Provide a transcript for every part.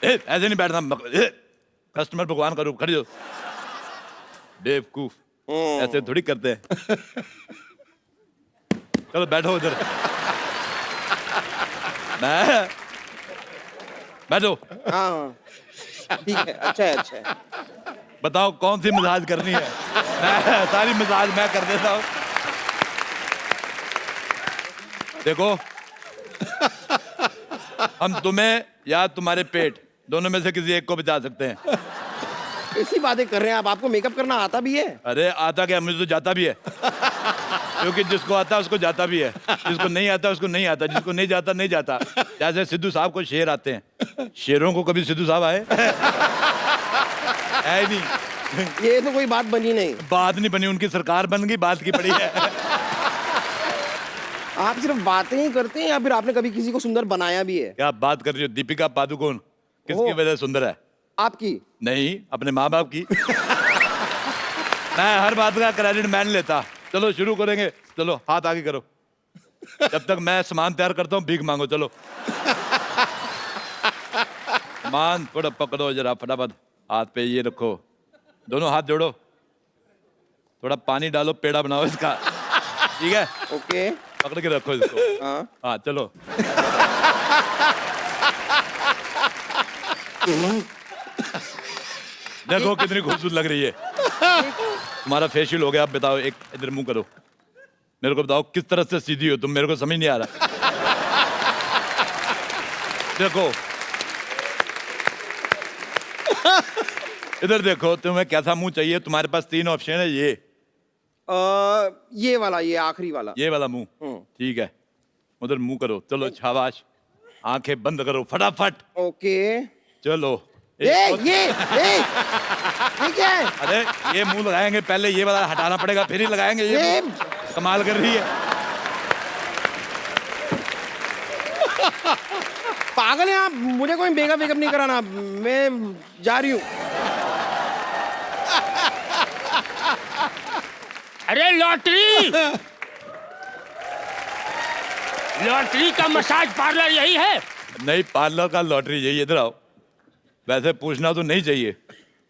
ऐसे नहीं बैठना, कस्टमर भगवान का रूप, खड़ी हो। बेवकूफ, ऐसे थोड़ी करते हैं। चलो बैठो उधर। बैठो। हाँ ठीक है, अच्छा है, अच्छा है। बताओ कौन सी मसाज करनी है? मैं सारी मसाज मैं कर देता हूँ। देखो, हम तुम्हें या तुम्हारे पेट दोनों में से किसी एक को बचा सकते हैं। ऐसी बातें कर रहे हैं आप, आपको मेकअप करना आता भी है? अरे आता क्या, मुझे तो जाता भी है। क्योंकि जिसको आता उसको जाता भी है, जिसको नहीं आता उसको नहीं आता, जिसको नहीं जाता नहीं जाता। जैसे सिद्धू साहब को शेर आते हैं, शेरों को कभी सिद्धू साहब आए? है ही नहीं। ये तो कोई बात बनी नहीं। बात नहीं बनी, उनकी सरकार बन गई, बात की पड़ी है। आप सिर्फ बातें ही करते हैं या फिर आपने कभी किसी को सुंदर बनाया भी है? क्या बात कर रही हो? दीपिका पादुकोण किसकी वजह से सुंदर है? आपकी नहीं, अपने माँ बाप की। मैं हर बात का क्रेडिट मैं नहीं लेता। चलो शुरू करेंगे, चलो हाथ आगे करो। जब तक मैं सामान तैयार करता हूँ भीख मांगो। चलो सामान थोड़ा पकड़ो जरा फटाफट, हाथ पे ये रखो, दोनों हाथ जोड़ो, थोड़ा पानी डालो, पेड़ा बनाओ इसका, ठीक है? ओके, पकड़ के रखो इसको। हाँ हाँ चलो। देखो कितनी खूबसूरत लग रही है। तुम्हारा फेशियल हो गया, अब बताओ, एक इधर मुंह करो, मेरे को बताओ किस तरह से सीधी हो तुम, मेरे को समझ नहीं आ रहा। देखो इधर देखो, तुम्हें कैसा मुंह चाहिए? तुम्हारे पास 3 ऑप्शन है। ये वाला, ये आखिरी वाला। ये वाला मुंह, ठीक है, उधर मुंह करो। चलो शाबाश, आंखें बंद करो फटाफट। ओके, चलो ये क्या है? अरे ये मुंह लगाएंगे, पहले ये वाला हटाना पड़ेगा, फिर ही लगाएंगे। ये कमाल कर रही है। पागल है आप, मुझे कोई मेकअप वेकअप नहीं कराना, मैं जा रही हूँ। अरे लॉटरी, लॉटरी का मसाज पार्लर यही है? नहीं, पार्लर का लॉटरी यही। इधर आओ। वैसे पूछना तो नहीं चाहिए,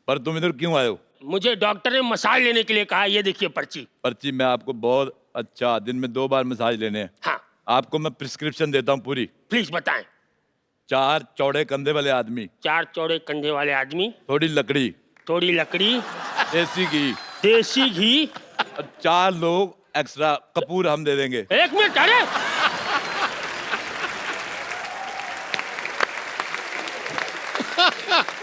पर तुम इधर क्यों आए हो? मुझे डॉक्टर ने मसाज लेने के लिए कहा। ये देखिए पर्ची। पर्ची में आपको बहुत अच्छा, दिन में 2 बार मसाज लेने हैं। हाँ आपको मैं प्रिस्क्रिप्शन देता हूँ पूरी। प्लीज बताएं। 4 चौड़े कंधे वाले आदमी, 4 चौड़े कंधे वाले आदमी, थोड़ी लकड़ी, थोड़ी लकड़ी, देसी घी, देसी घी, और 4 लोग एक्स्ट्रा कपूर हम दे देंगे। 1 मिनट। अरे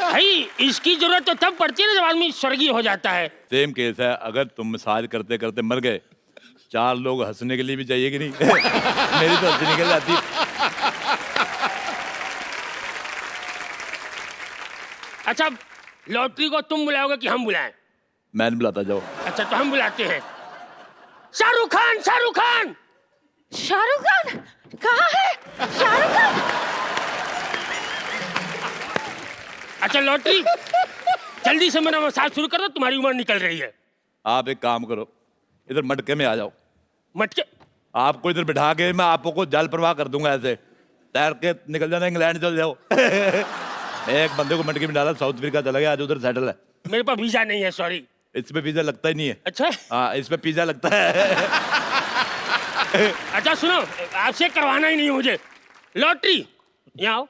भाई, इसकी जरूरत तो तब पड़ती है ना जब आदमी स्वर्गीय हो जाता है। सेम केस है, अगर तुम मसाज करते करते मर गए, 4 लोग हंसने के लिए भी चाहिए कि नहीं? मेरी तो हंसी निकल जाती। अच्छा, लॉटरी को तुम बुलाओगे कि हम बुलाएं? मैं नहीं बुलाता, जाओ। अच्छा तो हम बुलाते हैं। शाहरुख खान, शाहरुख खान। शाहरुख खान कहाँ है? शाहरुख खान। अच्छा लॉटरी, जल्दी से मेरा मसाज शुरू कर दो, तुम्हारी उम्र निकल रही है। आप एक काम करो, इधर मटके में आ जाओ। मटके? आपको इधर बिठा के मैं आपको जल प्रवाह कर दूंगा, ऐसे तैर के निकल जाना, इंग्लैंड चल जाओ। एक बंदे को मटके में डाला, साउथ अफ्रीका चला गया, आज उधर सेटल है। मेरे पास वीजा नहीं है, सॉरी। इस पे वीजा लगता ही नहीं है। अच्छा हाँ, इस पे पिज्जा लगता है। अच्छा सुनो, आपसे करवाना ही नहीं मुझे। लॉटरी यहाँ आओ।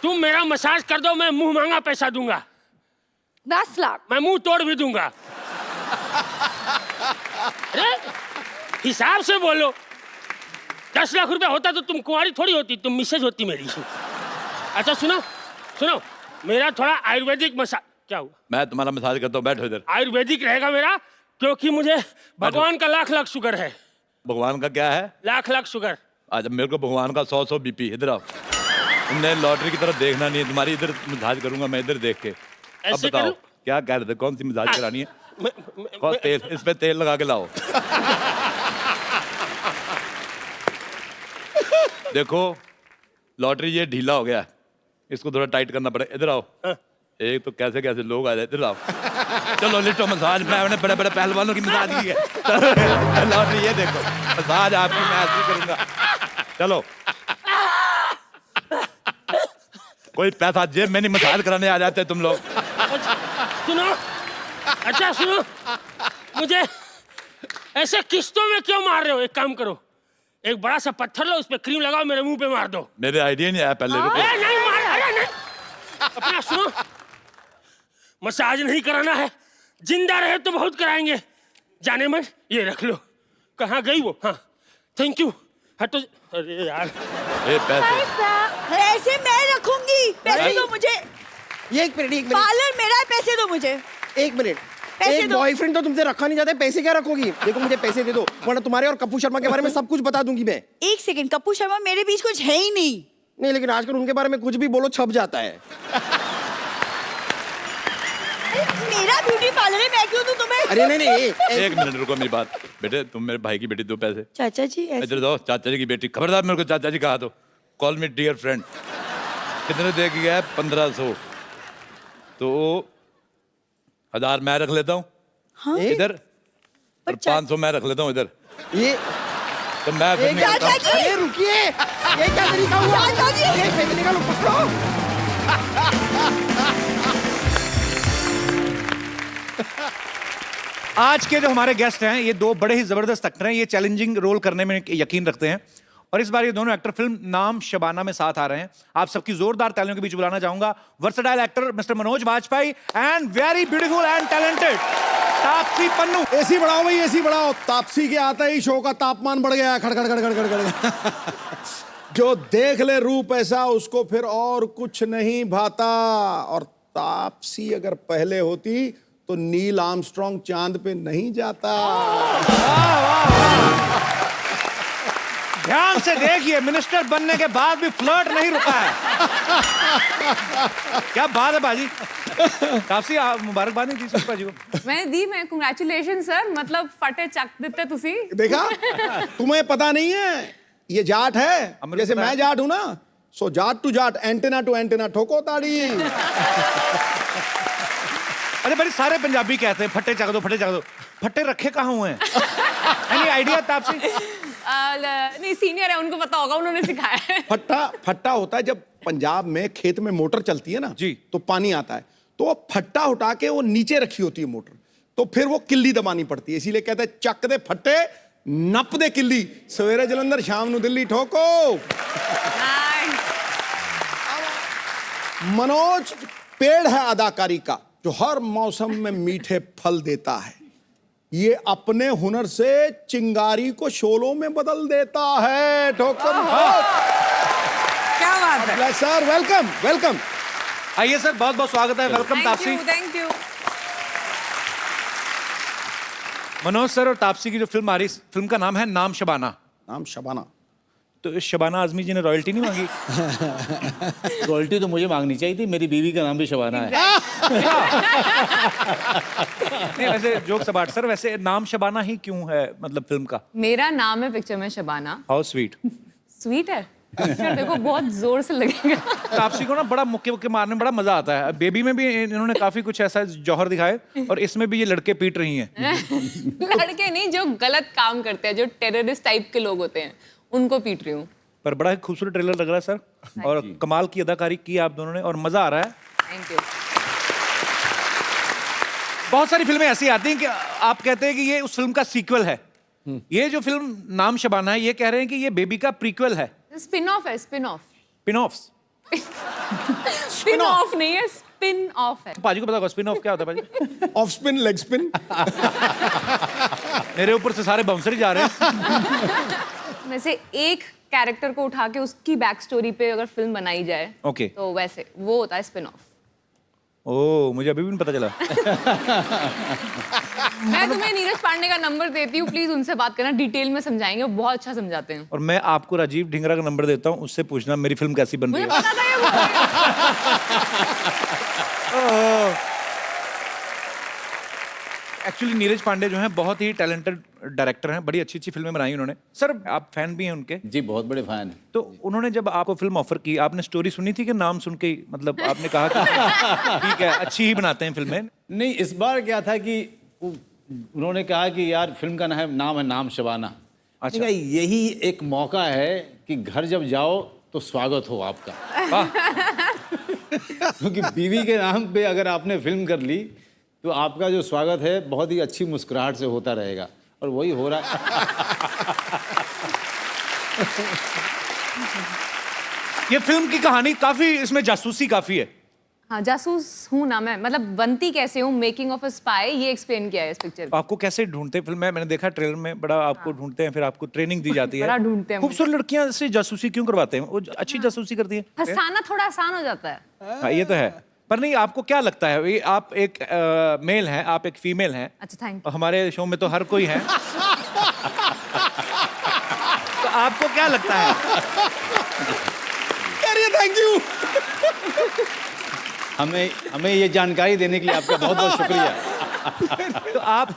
तुम मेरा मसाज कर दो, मैं मुंह मांगा पैसा दूंगा। 10 लाख। मैं मुंह तोड़ भी दूंगा। अरे हिसाब से बोलो। 10 लाख रुपए होता तो तुम कुंवारी थोड़ी होती, तुम मिसेज होती मेरी। अच्छा सुनो सुनो, मेरा थोड़ा आयुर्वेदिक मसाज। क्या हुआ? मैं तुम्हारा मसाज करता हूँ, बैठो इधर। आयुर्वेदिक रहेगा मेरा, क्योंकि मुझे भगवान का लाख लाख शुगर है। भगवान का क्या है? लाख लाख शुगर। आज मेरे को भगवान का 100 बीपी। इधर आओ। तुमने लॉटरी की तरफ देखना नहीं है, तुम्हारी इधर मसाज करूंगा मैं, इधर देख के। अब ऐसे बताओ करूं? क्या कह रहे थे, कौन सी मसाज करानी है? कौन मैं- तेल, इस पे तेल लगा के लाओ। देखो लॉटरी ये ढीला हो गया, इसको थोड़ा टाइट करना पड़ेगा। इधर आओ। एक तो कैसे कैसे लोग आ जाए। इधर आओ। चलो लिटो मसाज, मैंने बड़े बड़े पहलवानों की मसाज की है। लॉटरी ये देखो, मसाज आपकी मैं ऐसी करूंगा। चलो कोई पैसा जेब में नहीं, मसाज कराने आ जाते तुम लोग। सुनो, अच्छा सुनो, मुझे ऐसे किस्तों में क्यों मार रहे हो? एक काम करो, एक बड़ा सा पत्थर लो, उस पे क्रीम लगाओ, मेरे मुंह पे मार दो। मेरे आइडिया नहीं आया पहले। रुको। नहीं मार, अरे नहीं, अपना सुनो, मसाज नहीं कराना है, जिंदा रहे तो बहुत कराएंगे। जाने मन, ये रख लो। कहाँ गई वो? हाँ, थैंक यू। हटो। अरे यार, ए पैसे पैसे मैं रखूंगी, पैसे दो मुझे। ये एक मिनट पार्लर मेरा है, पैसे दो मुझे। एक मिनट। पैसे एक दो। बॉयफ्रेंड तो तुमसे रखा नहीं जाता, पैसे क्या रखोगी? देखो मुझे पैसे दे दो, वरना तुम्हारे और कपूर शर्मा के बारे में सब कुछ बता दूंगी मैं। एक सेकंड, कपूर शर्मा मेरे बीच कुछ है ही नहीं। नहीं, लेकिन आजकल उनके बारे में कुछ भी बोलो छप जाता है। मेरा ब्यूटी पार्लर है, मैं क्यों दूं तुम्हें? अरे नहीं, एक मिनट रुको, मेरी बात। बेटे तुम मेरे भाई की बेटी, दो पैसे। चाचा जी इधर दो, चाचा जी की बेटी। खबरदार मेरे को चाचा जी कहा तो। Call me dear friend. कितने दे गया है? 1500। तो 1000 मैं रख लेता हूँ। हाँ? इधर और 500 मैं रख लेता हूँ इधर। ये तो मैं फिर निकलता हूँ। चाचा जी! अरे रुकिए, ये क्या तरीका हुआ? चाचा जी! ये फेंकने का लो, पकड़ो। आज के जो हमारे गेस्ट हैं ये दो बड़े ही जबरदस्त एक्टर हैं। ये चैलेंजिंग रोल करने में यकीन रखते हैं और इस बार ये दोनों एक्टर फिल्म नाम शबाना में साथ आ रहे हैं। आप सबकी जोरदार तालियों के बीच बुलाना चाहूंगा versatile actor Mister Manoj Bajpayee and very beautiful and talented Taapsee Pannu. AC बढ़ाओ भाई, एसी बढ़ाओ। तापसी के आते ही शो का तापमान बढ़ गया, खड़खड़ खड़खड़ खड़खड़। जो देख ले रूप ऐसा, उसको फिर और कुछ नहीं भाता। और तापसी अगर पहले होती तो नील आर्मस्ट्रांग चांद पे नहीं जाता। ध्यान से देखिए, मिनिस्टर बनने के बाद भी फ्लर्ट नहीं रुका है। क्या बात है बाजी। तापसी मुबारकबाद नहीं दी सिर्फ बाजी को? मैंने दी, मैं कंग्रेचुलेशन सर, मतलब फटे चक देते तुसी। देखा, तुम्हें पता नहीं है ये जाट है, जैसे मैं जाट हूं ना। So Jat to Jat, antenna to antenna, ठोको ताड़ी। अरे बड़ी सारे पंजाबी कहते हैं फट्टे चक दो, फट्टे चक दो। फट्टे रखे कहाँ हुए हैं? Any idea Taapsee? नहीं, सीनियर है, उनको पता होगा, उन्होंने सिखाया है। फट्टा होता है जब पंजाब में खेत में मोटर चलती है ना जी, तो पानी आता है, तो वो फट्टा उठा के वो नीचे रखी होती है मोटर, तो फिर वो किल्ली दबानी पड़ती है। इसीलिए कहते हैं चक दे फट्टे, नप दे किल्ली। सवेरे जलंधर, शाम नु दिल्ली, ठोको। मनोज पेड़ है अदाकारी का जो हर मौसम में मीठे फल देता है। ये अपने हुनर से चिंगारी को शोलों में बदल देता है। ठोकर क्या बात है सर, वेलकम वेलकम। आइए सर, बहुत बहुत स्वागत है। Welcome Taapsee. Thank you. Manoj sir और तापसी की जो फिल्म आ रही, फिल्म का नाम है नाम शबाना। नाम शबाना। तो इस शबाना आजमी जी ने रॉयल्टी नहीं मांगी? रॉयल्टी तो मुझे मांगनी चाहिए थी, मेरी बीवी का नाम भी शबाना है। नहीं वैसे जोक सबाट सर, वैसे नाम शबाना ही क्यों है मतलब फिल्म का? मेरा नाम है पिक्चर में शबाना। How sweet. स्वीट है पिक्चर, देखो बहुत जोर से लगेगा। तापसी को ना बड़ा मुक्के मारने में बड़ा मजा आता है। बेबी में भी इन्होंने काफी कुछ ऐसा जौहर दिखाए और इसमें भी ये लड़के पीट रही हैं। लड़के नहीं, जो गलत काम करते हैं, जो टेररिस्ट टाइप के लोग होते हैं, उनको पीट रही हूँ। पर बड़ा ही खूबसूरत ट्रेलर लग रहा है सर और कमाल की अदाकारी की आप दोनों ने और मजा आ रहा है। Thank you. बहुत सारी फिल्में ऐसी आती हैं कि आप कहते हैं कि ये उस फिल्म का सीक्वल है। ये जो फिल्म नाम शबाना है, ये कह रहे हैं कि ये बेबी का प्रीक्वल है। स्पिन ऑफ है, spin off. Spin offs? Spin off नहीं है, स्पिन ऑफ है। पाजी को पता होगा स्पिन ऑफ क्या होता है पाजी? Off spin, leg spin. मेरे ऊपर से सारे बाउंसर ही जा रहे हैं। में से एक कैरेक्टर को उठा के उसकी बैक स्टोरी पे अगर फिल्म बनाई जाए, ओके, तो वैसे वो होता है स्पिन ऑफ। ओह, मुझे अभी भी नहीं पता चला। मैं तुम्हें नीरज पांडे का नंबर देती हूँ, प्लीज उनसे बात करना, डिटेल में समझाएंगे, वो बहुत अच्छा समझाते हैं। और मैं आपको राजीव ढिंगरा का नंबर देता हूँ, उससे पूछना मेरी फिल्म कैसी बन रही मुझे है। पता था ये बोलेगा। एक्चुअली नीरज पांडे जो हैं बहुत ही टैलेंटेड डायरेक्टर हैं, बड़ी अच्छी अच्छी फिल्में बनाई उन्होंने। सर आप फैन भी हैं उनके? जी, बहुत बड़े फैन हैं। तो उन्होंने जब आपको फिल्म ऑफर की, आपने स्टोरी सुनी थी कि नाम सुन के ही मतलब आपने कहा कि ठीक है अच्छी ही बनाते हैं फिल्में? नहीं, इस बार क्या था कि उन्होंने कहा कि यार फिल्म का नाम है नाम शबाना। अच्छा, यही एक मौका है कि घर जब जाओ तो स्वागत हो आपका। क्योंकि बीवी के नाम पे अगर आपने फिल्म कर ली तो आपका जो स्वागत है बहुत ही अच्छी मुस्कुराहट से होता रहेगा, और वही हो रहा है। ये फिल्म की कहानी काफी, इसमें जासूसी काफी है। हाँ, जासूस हूँ ना मैं, मतलब बनती कैसे हूँ, मेकिंग ऑफ अ स्पाई, ये एक्सप्लेन किया है इस पिक्चर में। आपको कैसे ढूंढते हैं फिल्म में? मैंने देखा ट्रेलर में, बड़ा आपको ढूंढते हैं, फिर आपको ट्रेनिंग दी जाती है। बड़ा ढूंढते हैं मुझे। खूबसूरत लड़कियां से जासूसी क्यों करवाते हैं? वो अच्छी जासूसी करती हैं। फंसाना थोड़ा आसान हो जाता है। हाँ, ये तो है। पर नहीं, आपको क्या लगता है, ये आप एक मेल हैं, आप एक फीमेल हैं। अच्छा, थैंक यू। हमारे शो में तो हर कोई है। तो आपको क्या लगता है? Thank you. हमें ये जानकारी देने के लिए आपका बहुत बहुत शुक्रिया। तो आप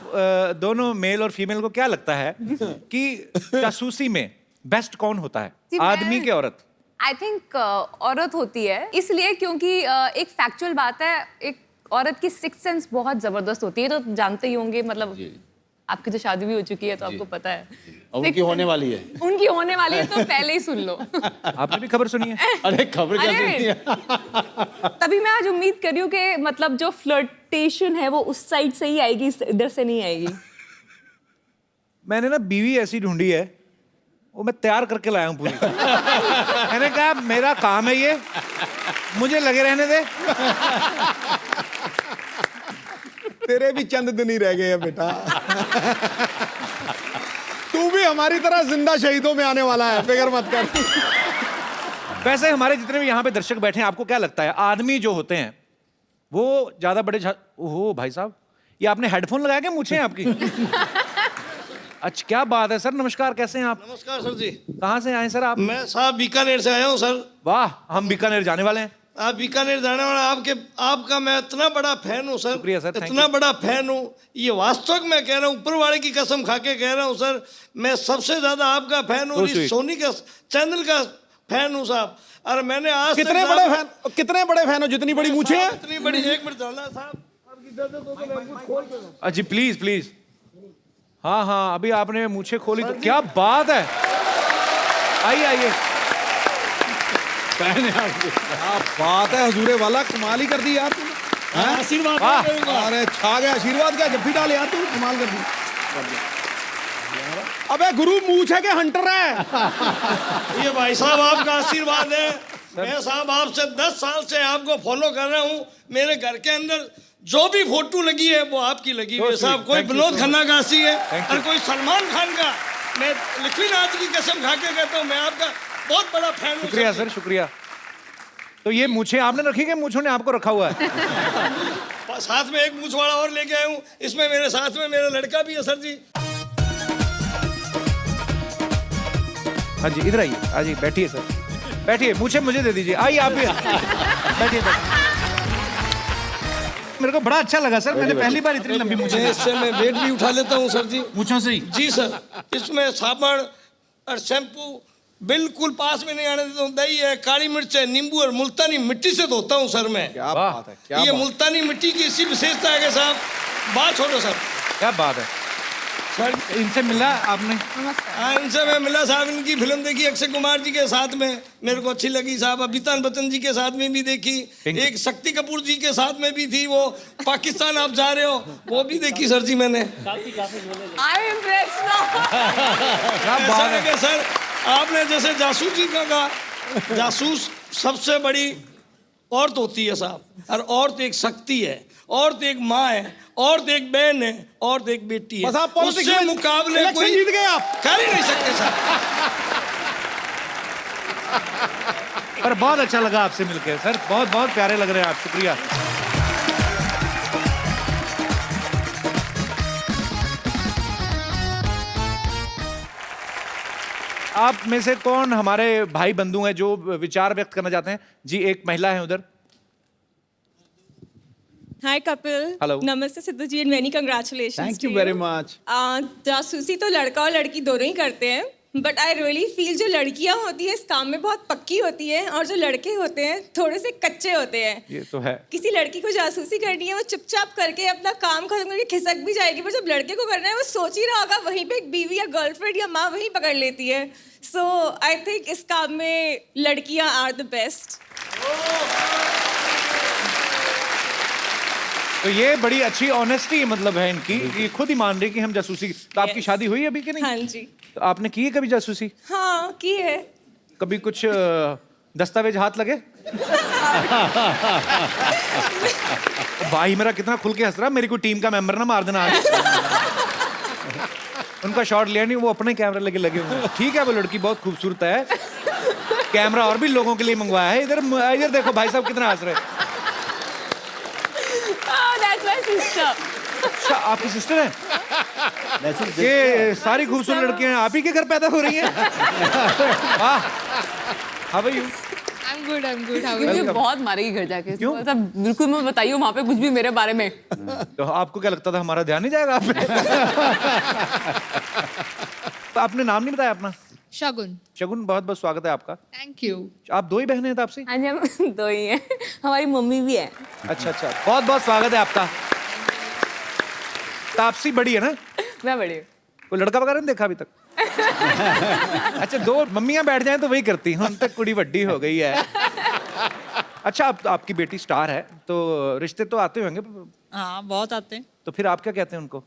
दोनों मेल और फीमेल को क्या लगता है कि जासूसी में बेस्ट कौन होता है, जी, आदमी के औरत? आई थिंक औरत होती है, इसलिए क्योंकि एक फैक्चुअल बात है, एक औरत की सिक्स सेंस बहुत जबरदस्त होती है, तो जानते ही होंगे, मतलब आपकी तो शादी भी हो चुकी है तो आपको पता है। और उनकी होने वाली है। उनकी होने वाली है, तो पहले ही सुन लो। आपने भी खबर सुनी है? अरे खबर क्या अरे, सुनती है? तभी मैं आज उम्मीद कर रही हूँ कि मतलब जो फ्लर्टेशन है वो उस साइड से ही आएगी, इधर से नहीं आएगी। मैंने ना बीवी ऐसी ढूंढी है, वो मैं तैयार करके लाया हूँ पूरी। मैंने कहा मेरा काम है ये, मुझे लगे रहने दे। तेरे भी चंद दिन ही रह गए हैं बेटा। तू भी हमारी तरह जिंदा शहीदों में आने वाला है, फिक्र मत कर। वैसे हमारे जितने भी यहाँ पे दर्शक बैठे हैं, आपको क्या लगता है, आदमी जो होते हैं वो ज्यादा बड़े ओहो भाई साहब, ये आपने हेडफोन लगाया क्या? मुझे आपकी। अच्छा, क्या बात है सर, नमस्कार, कैसे हैं आप? नमस्कार सर जी। कहाँ से आए सर आप? मैं साहब बीकानेर से आया हूँ सर। वाह, हम बीकानेर जाने वाले हैं। आप बीकानेर जाने वाला, आपका मैं इतना बड़ा फैन हूँ सर। शुक्रिया सर, थैंक इतना यू। बड़ा फैन हूँ, ये वास्तव में कह रहा हूँ, ऊपर वाले की कसम खा के कह रहा हूँ सर, मैं सबसे ज्यादा आपका फैन हूँ, इस सोनी का चैनल का फैन हूँ साहब। और मैंने आज कितने बड़े फैन हो? जितनी बड़ी मूछें हैं? इतनी बड़ी, एक मिनट चलना साहब, आपकी इजाजत हो तो मैं कुछ खोल के बताऊं। जी प्लीज प्लीज। हाँ हाँ, अभी आपने मुझे खोली तो क्या बात है। आइए आइए। क्या बात है, हजूरे वाला कमाल ही कर दी यार तूने। आशीर्वाद वाह। करूंगा। अरे छा गया, आशीर्वाद क्या जब भी डाल यार, तू कमाल कर दी। अबे गुरु मूछ है कि हंटर है? ये भाई साहब आपका आशीर्वाद है। मैं साहब आपसे 10 साल से आपको फॉलो कर रहा हूँ। मेरे घर के अंदर जो भी फोटो लगी है वो आपकी लगी हुई है साहब। कोई विनोद खन्ना का हंसी है और कोई सलमान खान का। मैं लक्ष्मीनाथ की कसम खा के कहता हूँ, मैं आपका बहुत बड़ा फैन हूँ। शुक्रिया सर, शुक्रिया। तो ये मूछें आपने रखी कि मूछों ने आपको रखा हुआ है? साथ में एक मूछ वाला और लेके आया हूँ, इसमें मेरे साथ में मेरा लड़का भी है सर जी। हाँ जी, इधर आइए, आ जाइए, बैठिए सर, बैठिए, मुझे दे दीजिए। आइए आप भी बैठिए। मेरे को बड़ा अच्छा लगा सर, मैंने पहली बार इतनी लंबी मूछें। इससे मैं वेट भी उठा लेता हूँ सर जी। मूछों से ही? जी सर। इसमें साबुन और शैम्पू बिल्कुल पास में नहीं आने देता हूँ। दही है, काली मिर्च है, नींबू और मुल्तानी मिट्टी से धोता हूँ सर मैं। क्या बात है, क्या ये बात। मुल्तानी मिट्टी की इसी विशेषता है कि साहब, बात छोड़ो सर। क्या बात है सर, इनसे मिला आपने? हाँ, इनसे मैं मिला साहब। इनकी फिल्म देखी अक्षय कुमार जी के साथ में, मेरे को अच्छी लगी साहब। अमिताभ बच्चन जी के साथ में भी देखी, एक शक्ति कपूर जी के साथ में भी थी, वो पाकिस्तान आप जा रहे हो, वो भी देखी सर जी मैंने। I am impressed now. क्या बात है कि सर, आपने जैसे जासूसी का कहा, जासूस सबसे बड़ी औरत होती है साहब, और औरत एक शक्ति है, औरत एक माँ है, औरत एक बहन है, औरत एक बेटी है। बस आप पॉलिटिक्स उससे में मुकाबले इलेक्शन कोई जीत गए आप। कर ही नहीं सकते साहब। पर बहुत अच्छा लगा आपसे मिलकर सर, बहुत बहुत प्यारे लग रहे हैं आप, शुक्रिया। आप में से कौन हमारे भाई बंधु हैं जो विचार व्यक्त करना चाहते हैं? जी, एक महिला है उधर। हाय कपिल। Hello. नमस्ते Sidhu ji, and many congratulations. Thank you very much. जासूसी तो लड़का और लड़की दोनों ही करते हैं, बट आई रियली फील जो लड़कियां होती है इस काम में बहुत पक्की होती है, और जो लड़के होते हैं थोड़े से कच्चे होते हैं। ये तो है। किसी लड़की को जासूसी करनी है, वो चुपचाप करके अपना काम खत्म करके खिसक भी जाएगी, पर जब लड़के को करना है वो सोच ही रहा होगा, वहीं पे एक बीवी या गर्लफ्रेंड या माँ वहीं पकड़ लेती है। सो आई थिंक इस काम में लड़कियां आर द बेस्ट। तो ये बड़ी अच्छी ऑनेस्टी मतलब है इनकी, ये खुद ही मान रही कि हम जासूसी। तो आपकी शादी हुई अभी कि नहीं? हाँ जी। तो आपने की है कभी जासूसी? हाँ की है। कभी कुछ दस्तावेज हाथ लगे? भाई मेरा कितना खुल के हंस रहा, मेरी कोई टीम का मेंबर ना मार देना आज। उनका शॉट लिया नहीं, वो अपने कैमरा लेके लगे हुए हैं। ठीक है, वो लड़की बहुत खूबसूरत है, कैमरा और भी लोगों के लिए मंगवाया है। इधर इधर देखो भाई साहब कितना हंस रहे हैं। That's my sister. अच्छा, आपकी सिस्टर है? ये सारी खूबसूरत लड़कियां आप ही के घर पैदा हो रही हैं? वाह, how are you? I'm good. मुझे बहुत मारेगी घर जाके। क्यों? मतलब बिल्कुल मत बताइए वहाँ पे कुछ भी मेरे बारे में। तो आपको क्या लगता था हमारा ध्यान नहीं जाएगा आप पे? तो आपने नाम नहीं बताया अपना? शगुन। शगुन, बहुत बहुत स्वागत है आपका। Thank you. आप दो ही बहनें हैं तापसी? हाँ जी, हम दो ही हैं। हमारी मम्मी भी है। अच्छा अच्छा, बहुत बहुत स्वागत है आपका। तापसी बड़ी है ना? मैं बड़ी हूँ। कोई लड़का वगैरह नहीं देखा अभी तक? अच्छा, दो मम्मियाँ बैठ जाएं तो वही करती हैं, उन तक कुड़ी बड्डी हो गई है। अच्छा, अब तो आपकी बेटी स्टार है, तो रिश्ते तो आते होंगे? हाँ बहुत आते हैं। तो फिर आप क्या कहते हैं उनको?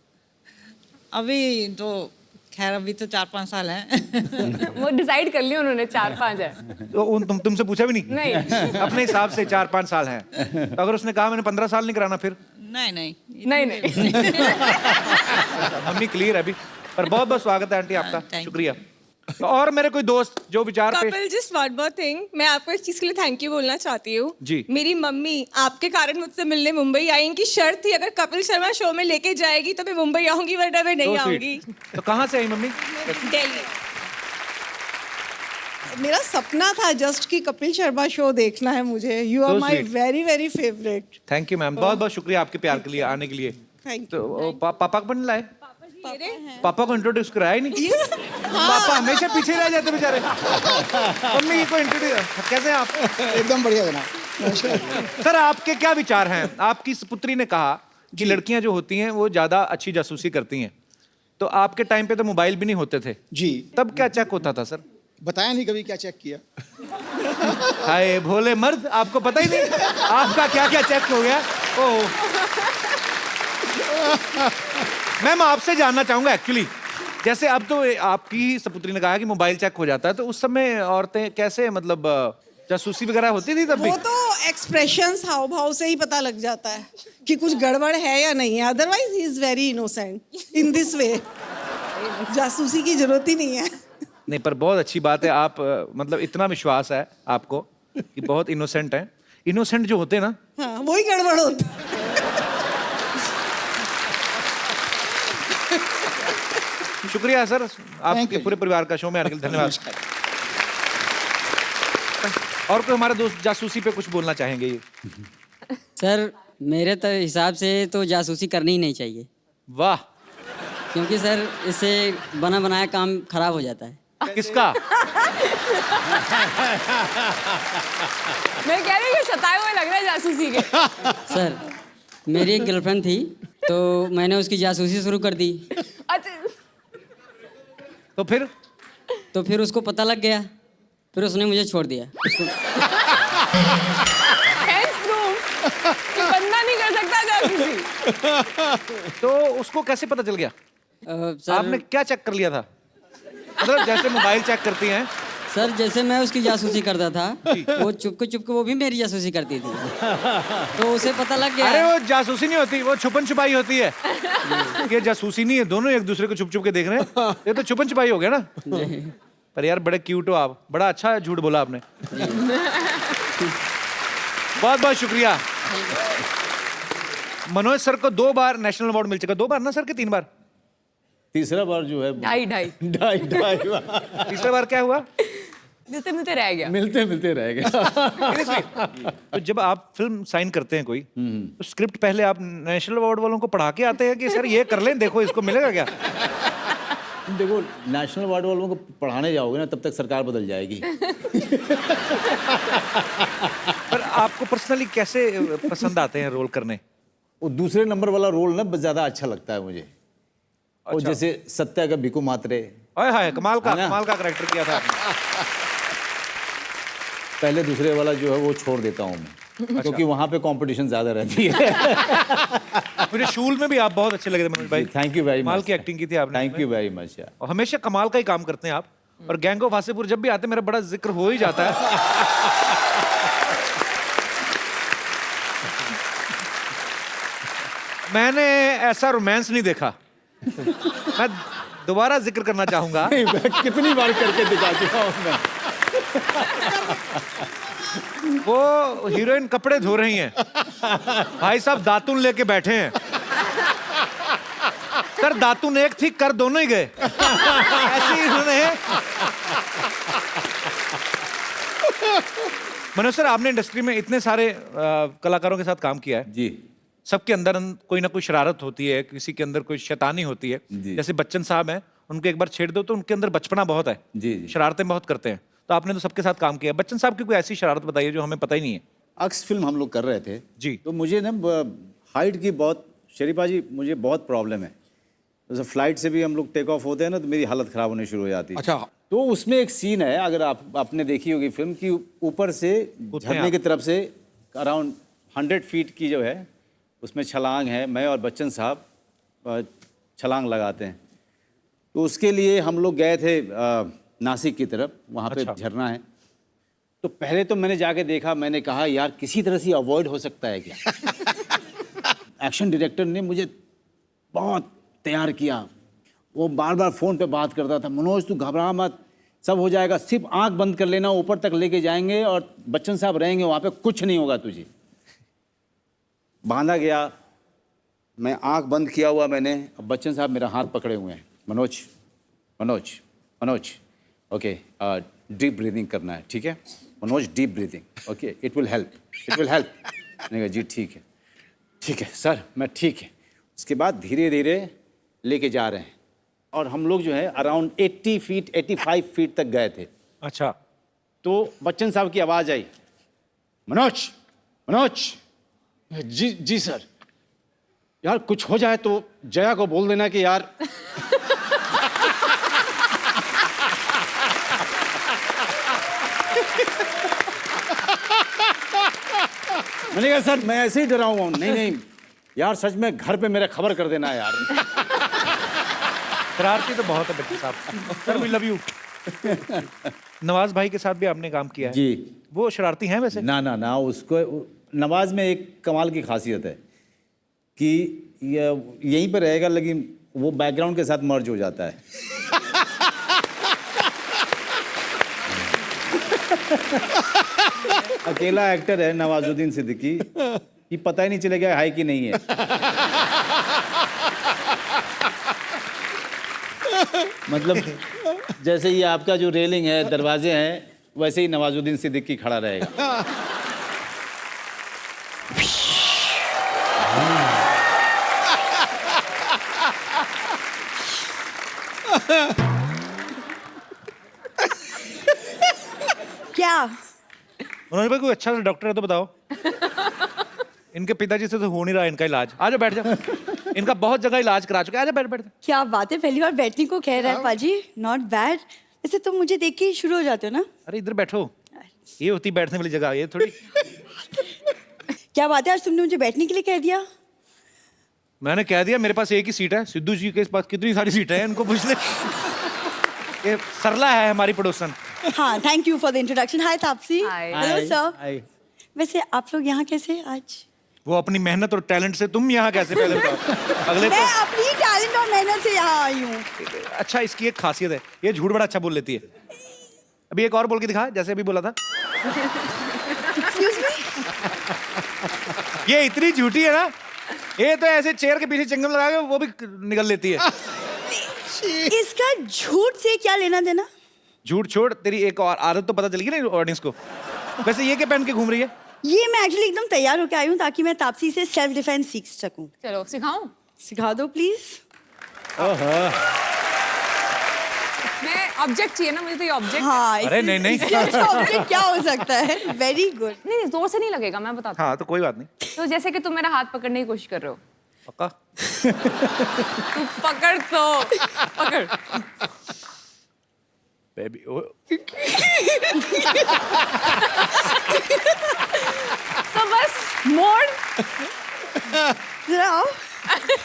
अभी तो खैर अभी तो 4-5 साल हैं। वो डिसाइड कर लिया उन्होंने, 4-5 है। तो तुमसे पूछा भी नहीं? नहीं। अपने हिसाब से 4-5 साल हैं। तो अगर उसने कहा मैंने 15 साल नहीं कराना फिर? नहीं नहीं नहीं। मम्मी क्लियर है अभी। पर बहुत बहुत स्वागत है आंटी आपका, thank you. शुक्रिया। तो और मेरे कोई दोस्त जो विचार पे Kapil just one more thing, मैं आपको इस चीज के लिए थैंक यू बोलना चाहती हूँ। जी। मेरी मम्मी आपके कारण मुझसे मिलने मुंबई आई। इनकी शर्त थी अगर कपिल शर्मा शो में लेके जाएगी तो मैं मुंबई आऊंगी, वरना मैं नहीं So sweet. आऊंगी। तो कहाँ से आई मम्मी? दिल्ली। मेरा सपना था जस्ट कि कपिल शर्मा शो देखना है मुझे। You are So my sweet. Very very favourite. Thank you ma'am, बहुत बहुत शुक्रिया आपके प्यार के लिए, आने के लिए। थैंक तो पापा को नहीं लाए? मेरे पापा को इंट्रोड्यूस कराया ही नहीं? पापा हमेशा पीछे रह जाते बेचारे। मम्मी को इंट्रोड्यूस कैसे आप? एकदम बढ़िया जनाब। सर, आपके क्या विचार हैं? आपकी पुत्री ने कहा कि लड़कियां जो होती हैं वो ज्यादा अच्छी जासूसी करती हैं, तो आपके टाइम पे तो मोबाइल भी नहीं होते थे, जी, तब क्या चेक होता था सर? बताया नहीं कभी क्या चेक किया। हाय भोले मर्द, आपको पता ही नहीं आपका क्या क्या चेक हो गया। ओह, मैम आपसे जानना चाहूंगा एक्चुअली, जैसे अब तो आपकी सपुत्री ने कहा कि मोबाइल चेक हो जाता है, तो उस समय औरतें कैसे मतलब जासूसी वगैरह होती थी तब भी? वो तो एक्सप्रेशंस हाव भाव से ही पता लग जाता है कि कुछ गड़बड़ है या नहीं है। Otherwise he is very innocent in this way. जासूसी की जरूरत ही नहीं है। नहीं, पर बहुत अच्छी बात है, आप मतलब इतना विश्वास है आपको कि बहुत इनोसेंट हैं। इनोसेंट जो होते हैं ना, हाँ वही गड़बड़ होता है। शुक्रिया सर, आपके पूरे परिवार का शो में आने के लिए धन्यवाद। और कोई हमारे दोस्त जासूसी पे कुछ बोलना चाहेंगे? सर मेरे तो हिसाब से तो जासूसी करनी ही नहीं चाहिए। वाह, क्योंकि सर इससे बना बनाया काम खराब हो जाता है। किसका? मैं कह रही हूँ सताए हुए लग रहा है जासूसी के। सर मेरी एक गर्लफ्रेंड थी, तो मैंने उसकी जासूसी शुरू कर दी। अच्छा, तो फिर उसको पता लग गया, फिर उसने मुझे छोड़ दिया। Hence proof कि बंदा नहीं कर सकता जासूसी। तो उसको कैसे पता चल गया? सर आपने क्या चेक कर लिया था? मतलब जैसे मोबाइल चेक करती हैं। सर जैसे मैं उसकी जासूसी करता था, वो चुपके वो भी मेरी जासूसी करती थी, तो उसे पता लग गया। अरे वो जासूसी नहीं होती, वो छुपन छुपाई होती है। ये जासूसी नहीं है, दोनों एक दूसरे को छुप छुप के देख रहे हैं। ये तो छुपन छुपाई हो गया ना। पर यार बड़े क्यूट हो आप, बड़ा अच्छा झूठ बोला आपने। बहुत बहुत शुक्रिया। मनोज सर को 2 बार नेशनल अवार्ड मिल चुका। 2 बार ना सर, के 3 बार? तीसरा बार जो है ढाई तीसरा बार क्या हुआ? मिलते मिलते रह गया। मिलते मिलते रह गए। तो जब आप फिल्म साइन करते हैं कोई, तो स्क्रिप्ट पहले आप नेशनल अवार्ड वालों को पढ़ा के आते हैं कि सर ये कर लें, देखो इसको मिलेगा क्या? देखो, नेशनल अवार्ड वालों को पढ़ाने जाओगे ना, तब तक सरकार बदल जाएगी। पर आपको पर्सनली कैसे पसंद आते हैं रोल करने? वो दूसरे नंबर वाला रोल ना ज्यादा अच्छा लगता है मुझे। और जैसे सत्या का भिकू मात्रे, हाय हाय, कमाल का कैरेक्टर किया था। पहले दूसरे वाला जो है वो छोड़ देता हूँ मैं। क्योंकि वहाँ पे कंपटीशन ज्यादा रहती है। मुझे शूल में भी आप बहुत अच्छे लगे थे मनोज भाई। थैंक यू वेरी कमाल मच। की एक्टिंग की थी आपने। थैंक यू वेरी मच यार। और हमेशा कमाल का ही काम करते हैं आप। और गैंग ऑफ वासेपुर जब भी आते हैं मेरा बड़ा जिक्र हो ही जाता है। मैंने ऐसा रोमांस नहीं देखा। मैं दोबारा जिक्र करना चाहूंगा। कितनी बार करके दिखा चुका हूं मैं। वो हीरोइन कपड़े धो रही हैं, भाई साहब दातुन लेके बैठे हैं। सर दातुन एक थी, कर दोनों ही गए। ऐसे ही उन्होंने। मनोज सर, आपने इंडस्ट्री में इतने सारे कलाकारों के साथ काम किया है जी। सबके अंदर कोई ना कोई शरारत होती है, किसी के अंदर कोई शैतानी होती है। जैसे बच्चन साहब हैं, उनको एक बार छेड़ दो तो उनके अंदर बचपना बहुत है। जी। शरारतें बहुत करते हैं। तो आपने तो सबके साथ काम किया। बच्चन साहब की कोई ऐसी शरारत बताइए जो हमें पता ही नहीं है। अक्स फिल्म हम लोग कर रहे थे जी। तो मुझे ना हाइट की बहुत, शरीफा जी मुझे बहुत प्रॉब्लम है। जैसे फ्लाइट से भी हम लोग टेक ऑफ होते हैं ना तो मेरी हालत ख़राब होने शुरू हो जाती है। अच्छा। तो उसमें एक सीन है, अगर आपने देखी होगी फिल्म की, ऊपर से झरने की तरफ से अराउंड 100 फीट की जो है उसमें छलांग है। मैं और बच्चन साहब छलांग लगाते हैं। तो उसके लिए हम लोग गए थे नासिक की तरफ, वहाँ पे झरना है। तो पहले तो मैंने जाके देखा, मैंने कहा यार किसी तरह से अवॉइड हो सकता है क्या। एक्शन डायरेक्टर ने मुझे बहुत तैयार किया। वो बार बार फ़ोन पे बात करता था, मनोज तू घबरा मत, सब हो जाएगा, सिर्फ आंख बंद कर लेना, ऊपर तक लेके जाएंगे और बच्चन साहब रहेंगे वहाँ पे, कुछ नहीं होगा तुझे। बांधा गया, मैं आंख बंद किया हुआ मैंने, अब बच्चन साहब मेरा हाथ पकड़े हुए हैं, Manoj Manoj Manoj okay deep breathing करना है, ठीक है Manoj, deep breathing, okay it will help, it will help. मैंने कहा जी ठीक है सर, मैं ठीक है। उसके बाद धीरे धीरे लेके जा रहे हैं और हम लोग जो है अराउंड 80 फीट 85 फीट तक गए थे। अच्छा। तो बच्चन साहब की आवाज़ आई, मनोज मनोज। जी सर। यार कुछ हो जाए तो जया को बोल देना कि यार मैंने कहा सर मैं ऐसे ही डरा हुआ हूँ। नहीं यार सच में घर पे मेरे खबर कर देना यार। शरारती तो बहुत है बच्चे साहब। Sir we love you. Nawaz भाई के साथ भी आपने काम किया है जी। वो शरारती हैं वैसे? ना उसको नवाज में एक कमाल की खासियत है कि यहीं पर रहेगा लेकिन वो बैकग्राउंड के साथ मर्ज हो जाता है। अकेला एक्टर है नवाजुद्दीन सिद्दीकी कि पता ही नहीं चलेगा है कि नहीं है। मतलब जैसे ये आपका जो रेलिंग है, दरवाजे हैं, वैसे ही नवाजुद्दीन सिद्दीकी खड़ा रहेगा। क्या मनोज भाई कोई अच्छा सा डॉक्टर है तो बताओ। इनके पिताजी से तो हो नहीं रहा इनका इलाज। आ जाओ बैठ जाओ। इनका बहुत जगह इलाज करा चुके। आ जाओ बैठ। क्या बात है, पहली बार बैठने को कह रहा है पाजी। Not bad. ऐसे तुम मुझे देख के ही शुरू हो जाते हो ना। अरे इधर बैठो, ये होती बैठने वाली जगह, ये थोड़ी। क्या बात है, आज तुमने मुझे बैठने के लिए कह दिया? मैंने कह दिया मेरे पास एक ही सीट है, सिद्धू जी के पास कितनी सारी सीटें हैं, इनको पूछ ले। ये सरला है हमारी पड़ोसन। हाँ, thank you for the introduction. Hi Taapsee. Hi. Hello sir. वैसे आप लोग यहाँ कैसे आज? वो अपनी मेहनत और टैलेंट से, तुम यहाँ कैसे पहले बताओ। अगले मैं तो अपनी टैलेंट और मेहनत से यहाँ आई हूँ। अच्छा, इसकी एक खासियत है, ये झूठ बड़ा अच्छा बोल लेती है। अभी एक और बोल के दिखा, जैसे अभी बोला था। Excuse me? ये इतनी झूठी है ना, ये तो ऐसे चेयर के पीछे चंगम लगा के वो भी निकल लेती है। इसका झूठ से क्या लेना देना? झूठ छोड़, तेरी एक और आदत तो पता चल गई ना ऑडियंस को। वैसे ये क्या पहन के घूम रही है? ये मैं एक्चुअली एकदम तैयार होकर आई हूँ ताकि मैं तापसी से सेल्फ डिफेंस सीख सकूं। चलो सिखाऊं? सिखा दो प्लीज। मैं ऑब्जेक्ट चाहिए ना मुझे, तो ये ऑब्जेक्ट। हाँ, अरे नहीं। ऑब्जेक्ट क्या हो सकता है? Very good. नहीं जोर से नहीं लगेगा, मैं बताता हूँ। हाँ तो कोई बात नहीं। तो जैसे कि तुम मेरा हाथ पकड़ने की कोशिश कर रहे हो। पक्का? तू पकड़ तो पकड़। बेबी तो आओ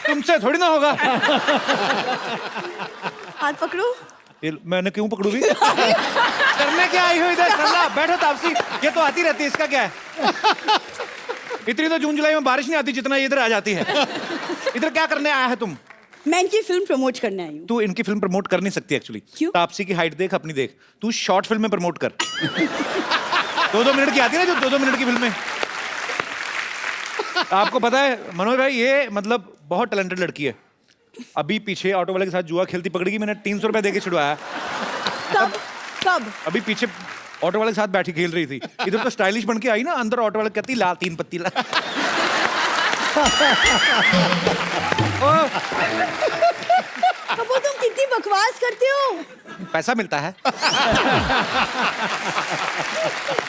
तुमसे थोड़ी ना होगा। हाथ पकड़ो। मैंने क्यों पकड़ू भी? करने क्या आई हो इधर? सरला बैठो तापसी, ये तो आती रहती है, इसका क्या है? इतनी तो जून जुलाई में बारिश नहीं आती जितना ये इधर आ जाती है। इधर क्या करने आया है तुम? मैं इनकी फिल्म प्रमोट करने आई हूँ। तू इनकी फिल्म प्रमोट कर नहीं सकती एक्चुअली। क्यों? तापसी की हाइट देख, अपनी देख, तू शॉर्ट फिल्म में प्रमोट कर। 2-2 मिनट की आती है ना, जो 2-2 मिनट की फिल्में। आपको पता है मनोज भाई, ये मतलब बहुत टैलेंटेड लड़की है। अभी पीछे ऑटो वाले के साथ जुआ खेलती पकड़ गई, मैंने 300 रुपए देके छुड़वाया। कब कब? अभी पीछे ऑटो वाले के साथ बैठी खेल रही थी, इधर तो स्टाइलिश बन के आई ना, अंदर ऑटो वाले कहती लाल 3 पत्ती ला। कपूर तुम कितनी बकवास करते हो। पैसा मिलता है।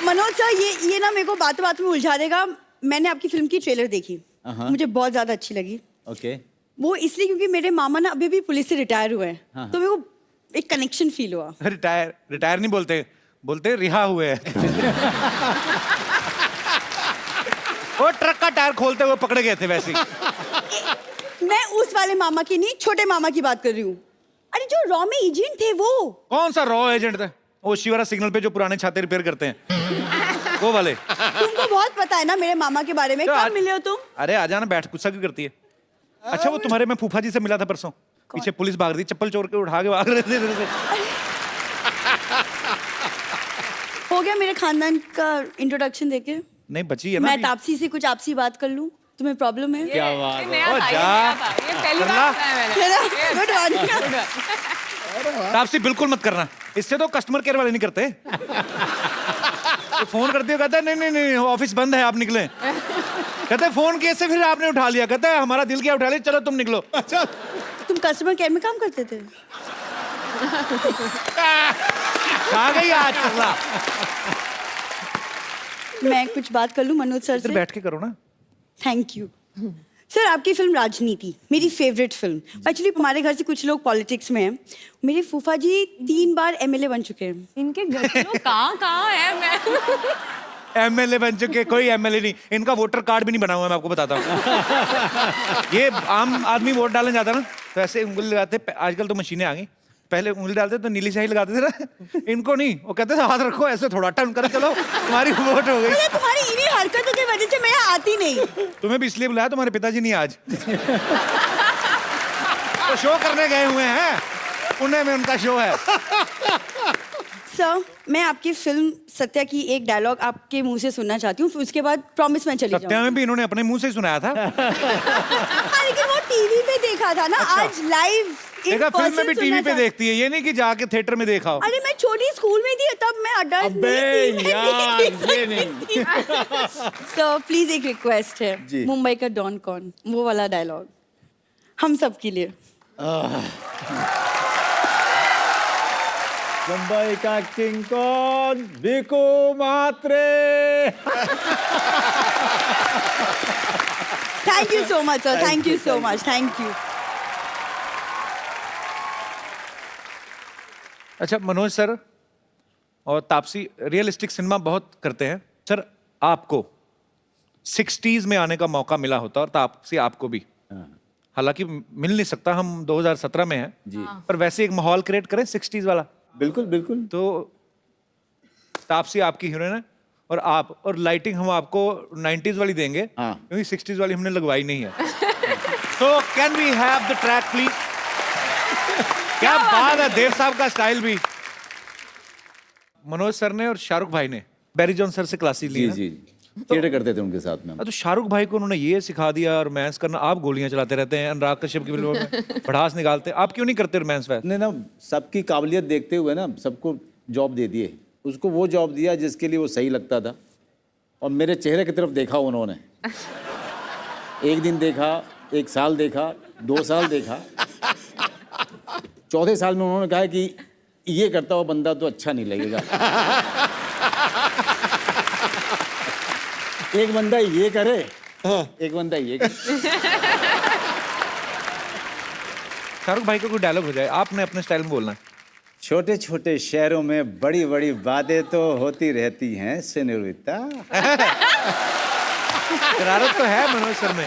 मनोज सर, ये ना मेरे को बातों बातों में उलझा देगा। मैंने आपकी फिल्म की ट्रेलर देखी, मुझे बहुत ज्यादा अच्छी लगी। ओके। वो इसलिए क्योंकि मेरे मामा ना अभी भी पुलिस से रिटायर हुए हैं, तो मेरे को एक कनेक्शन फील हुआ। रिटायर नहीं बोलते, बोलते रिहा हुए हैं। वो ट्रक का टायर खोलते हुए पकड़े गए थे वैसे ही। मैं उस वाले मामा की नहीं, छोटे मामा की बात कर रही हूँ। अरे जो रॉ में एजेंट थे वो। कौन सा रॉ एजेंट था? वो शिवरा सिग्नल पे जो पुराने छाते रिपेयर करते हैं, वो वाले। तुमको बहुत पता है ना मेरे मामा के बारे में। कब मिले हो तुम? अरे आ जाना, बैठ, गुस्सा क्यों करती है? अच्छा वो तुम्हारे, मैं फूफा जी से मिला था परसों, पीछे पुलिस भाग रही, चप्पल चोर के उठा के भाग रहे थे। हो गया मेरे खानदान का इंट्रोडक्शन देके? नहीं बची है ना। मैं तापसी से कुछ आपसी बात कर लूं? तुम्हें प्रॉब्लम है? क्या बात है? नया ओ था, ये जा। नया था। ये पहली बार सुना है मैंने। Good morning. तापसी बिल्कुल मत करना, इससे तो कस्टमर केयर वाले नहीं करते। तो फोन करते हो, कहता है नहीं नहीं नहीं ऑफिस बंद है, आप निकले। कहते हैं फोन कैसे फिर आपने उठा लिया? कहता है हमारा दिल क्या उठा लिया, चलो तुम निकलो। अच्छा तुम कस्टमर केयर में काम करते थे? आ गई आज चला। मैं कुछ बात कर लूं मनोज सर से? बैठ के करो ना। Thank you sir. आपकी फिल्म राजनीति मेरी फेवरेट फिल्म। एक्चुअली हमारे घर से कुछ लोग पॉलिटिक्स में हैं। मेरे फूफा जी 3 बार एमएलए बन चुके हैं। इनके घर के लोग कहाँ है? मैं एमएलए बन चुके? कोई एमएलए नहीं, इनका वोटर कार्ड भी नहीं बना हुआ है, मैं आपको बताता हूँ। ये आम आदमी वोट डालने जाता ना, तो ऐसे उंगली लगाते, आजकल तो मशीनें आ गई, पहले उंगली डालते तो नीली स्याही लगाते थे ना। इनको नहीं, वो कहते थे हाथ रखो ऐसे, थोड़ा टर्न करो, चलो तुम्हारी वोट हो गई। तुम्हारी इन्हीं हरकतों की वजह से मैं यहाँ आती नहीं। तुम्हें भी इसलिए बुलाया, तुम्हारे पिताजी नहीं आज। तो शो करने गए हुए हैं, पुणे में उनका शो है। सर मैं आपकी फिल्म सत्या की एक डायलॉग आपके मुंह से सुनना चाहती हूँ, फिर उसके बाद प्रॉमिस मैं चली जाऊंगी। सत्या में भी इन्होंने अपने मुंह से ही सुनाया था। हाँ, लेकिन वो टीवी पे देखा था ना। अच्छा। आज लाइव देखा, फिल्म में भी टीवी पे देखती है, ये नहीं कि जाके थिएटर में देखा हो। अरे मैं छोटी स्कूल में थी तब, मैं अडल्ट नहीं थी। सर प्लीज एक रिक्वेस्ट है, मुंबई का डॉन कौन, वो वाला डायलॉग हम सब के लिए। मुंबई का किंग कौन? Bhiku Mhatre. Thank you so much sir, thank you so much, thank you. अच्छा मनोज सर और तापसी रियलिस्टिक सिनेमा बहुत करते हैं सर। आपको 60s में आने का मौका मिला होता, और तापसी आपको भी, हालांकि मिल नहीं सकता, हम 2017 में हैं जी, पर वैसे एक माहौल क्रिएट करें 60s वाला। बिल्कुल बिल्कुल। तो तापसी आपकी हीरोइन है, और आप, और लाइटिंग हम आपको 90s वाली देंगे, क्योंकि 60s वाली हमने लगवाई नहीं है। तो can we have the track please? क्या बात है, देव साहब का स्टाइल भी। मनोज सर ने और शाहरुख भाई ने बैरी जॉन सर से क्लासेस ली। जी थिएटर करते थे उनके साथ में। तो शाहरुख भाई को उन्होंने ये सिखा दिया रोमांस करना, आप गोलियां चलाते रहते हैं, अनुराग कश्यप की फिल्मों में भड़ास निकालते, आप क्यों नहीं करते रोमांस? नहीं ना, सबकी काबिलियत देखते हुए ना सबको जॉब दे दिए। उसको वो जॉब दिया जिसके लिए वो सही लगता था, और मेरे चेहरे की तरफ देखा उन्होंने। एक दिन देखा, 1 साल देखा, 2 साल देखा, 4थे साल में उन्होंने कहा कि ये करता हुआ बंदा तो अच्छा नहीं लगेगा। एक बंदा ये करे, एक बंदा ये करे। शाहरुख भाई को कोई डायलॉग हो जाए, आपने अपने स्टाइल में बोलना है। छोटे छोटे शहरों में बड़ी बड़ी बातें तो होती रहती हैं सेनोरिटा। शरारत तो है मनोज सर में।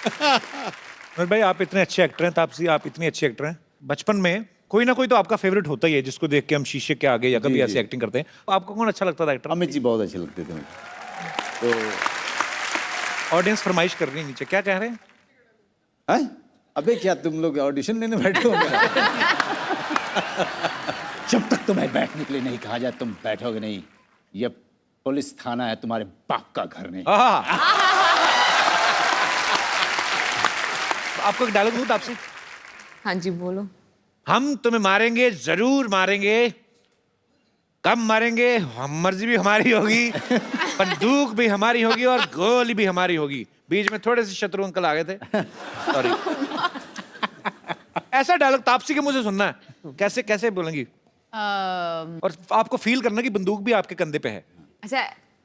मनोज भाई, आप इतने अच्छे एक्टर हैं, तापसी आप इतनी अच्छी एक्टर हैं, बचपन में कोई ना कोई तो आपका फेवरेट होता ही है जिसको देख के हम शीशे के आगे या कभी ऐसी एक्टिंग करते हैं। आपको कौन अच्छा लगता था एक्टर? अमित जी बहुत अच्छे लगते थे मुझे। तो ऑडियंस फरमाइश कर रही है नीचे, क्या कह रहे हैं? हैं? अबे क्या तुम लोग ऑडिशन लेने बैठे हो मेरा? जब तक तुम्हें बैठने के लिए नहीं कहा जाए तुम बैठोगे नहीं। ये पुलिस थाना है, तुम्हारे बाप का घर नहीं। आपको एक डायलॉग दूं तापसी? हाँ जी बोलो। हम तुम्हें मारेंगे, जरूर मारेंगे, कब मारेंगे हम मर्जी भी हमारी होगी, बंदूक भी हमारी होगी और गोली भी हमारी होगी। बीच में थोड़े से शत्रु अंकल आ गए थे, सॉरी। ऐसा डायलॉग तापसी के मुंह से सुनना है, कैसे कैसे बोलेंगी? और आपको फील करना कि बंदूक भी आपके कंधे पे है। अच्छा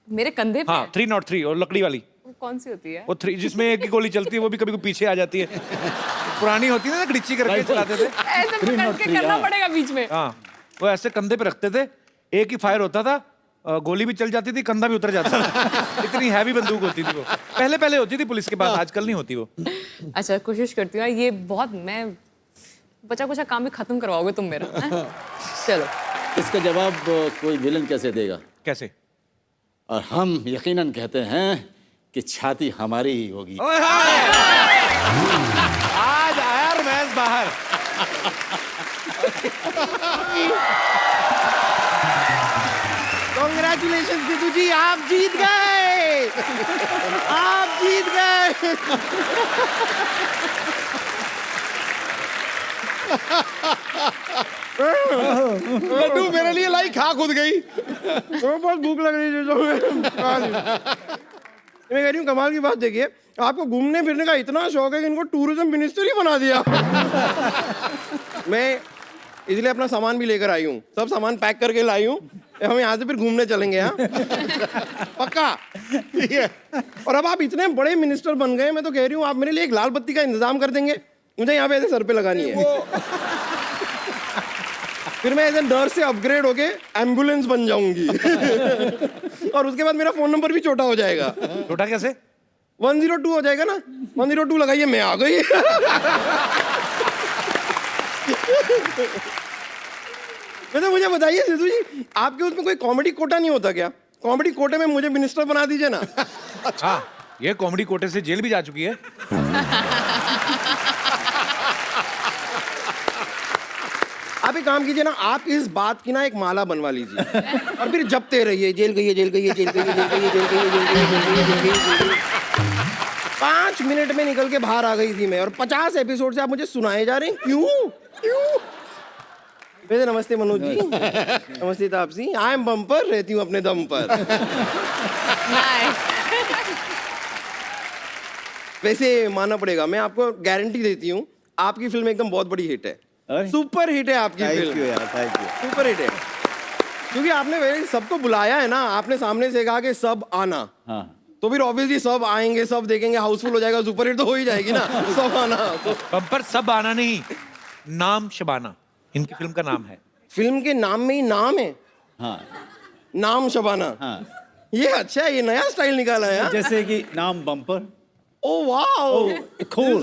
मेरे कंधे पे? हाँ, 303 और लकड़ी वाली। वो कौन सी होती है? वो 3 जिसमें एक ही गोली चलती है, वो भी कभी पीछे आ जाती है। पुरानी होती है ना, गड़िच्ची करके चलाते थे। ऐसे पकड़ के करना पड़ेगा बीच में। हाँ, वो ऐसे कंधे पे रखते थे, एक ही फायर होता था, गोली भी चल जाती थी, कंधा भी उतर जाता था। इतनी हैवी बंदूक होती थी वो। पहले पहले होती थी पुलिस के पास, आजकल नहीं होती वो। अच्छा कोशिश करती हूँ, ये बहुत मैं बचा कुचा काम भी खत्म करवाओगे तुम मेरा। चलो इसका जवाब कोई विलन कैसे देगा? कैसे? और हम यकीनन कहते हैं कि छाती हमारी ही होगी। आज आया रमेश बाहर। कॉन्ग्रेचुलेशन सिद्धू जी, आप जीत गए। आप जीत गए। लड्डू मेरे लिए लाई खा खुद गई। बहुत भूख लग रही है। मैं कह रही हूँ कमाल की बात देखिए, आपको घूमने फिरने का इतना शौक है कि इनको टूरिज्म मिनिस्टर ही बना दिया। मैं इसलिए अपना सामान भी लेकर आई हूँ, सब सामान पैक करके लाई हूँ। हम यहाँ से फिर घूमने चलेंगे। हाँ पक्का। और अब आप इतने बड़े मिनिस्टर बन गए, मैं तो कह रही हूँ आप मेरे लिए एक लाल बत्ती का इंतजाम कर देंगे, मुझे यहाँ पे ऐसे सर पे लगानी है। फिर मैं ऐसे नर्स से अपग्रेड होके एम्बुलेंस बन जाऊंगी। और उसके बाद मेरा फोन नंबर भी छोटा हो जाएगा। छोटा कैसे? 102 हो जाएगा ना, 102 लगाइए, मैं आ गई। वैसे मुझे बताइए सिद्धू जी, आपके उसमें कोई कॉमेडी कोटा नहीं होता क्या? कॉमेडी कोटे में मुझे मिनिस्टर बना दीजिए ना। अच्छा, ये कॉमेडी कोटे से जेल भी जा चुकी है। आप एक काम कीजिए ना, आप इस बात की ना एक माला बनवा लीजिए और फिर जपते रहिए, जेल गई है, जेल गई है, जेल गई है, जेल गई है, जेल गई है, जेल गई है, जेल गई है, जेल गई है, जेल गई है। 5 मिनट में निकल के बाहर आ गई थी मैं, और 50 एपिसोड से आप मुझे सुनाए जा रहे हैं, क्यों क्यों? वैसे नमस्ते मनोज जी। नमस्ते तापसी। आई एम बम्पर, रहती हूँ अपने दम पर। वैसे मानना पड़ेगा, मैं आपको गारंटी देती हूँ आपकी फिल्म एकदम बहुत बड़ी हिट है, सुपर हिट है आपकी फिल्म यार। Thank you. सुपर हिट है क्योंकि आपने वैसे सबको बुलाया है ना, आपने सामने से कहा कि सब आना। हाँ। तो फिर ऑब्वियसली सब आएंगे, सब देखेंगे, हाउसफुल हो जाएगा, सुपर हिट तो हो ही जाएगी ना। सब आना तो बम्पर सब आना नहीं, नाम शबाना इनकी फिल्म का नाम है। फिल्म के नाम में ही नाम है। हाँ। नाम शबाना। हाँ। ये अच्छा है, ये नया स्टाइल निकाला है। जैसे कि नाम बम्पर। Oh wow, cool.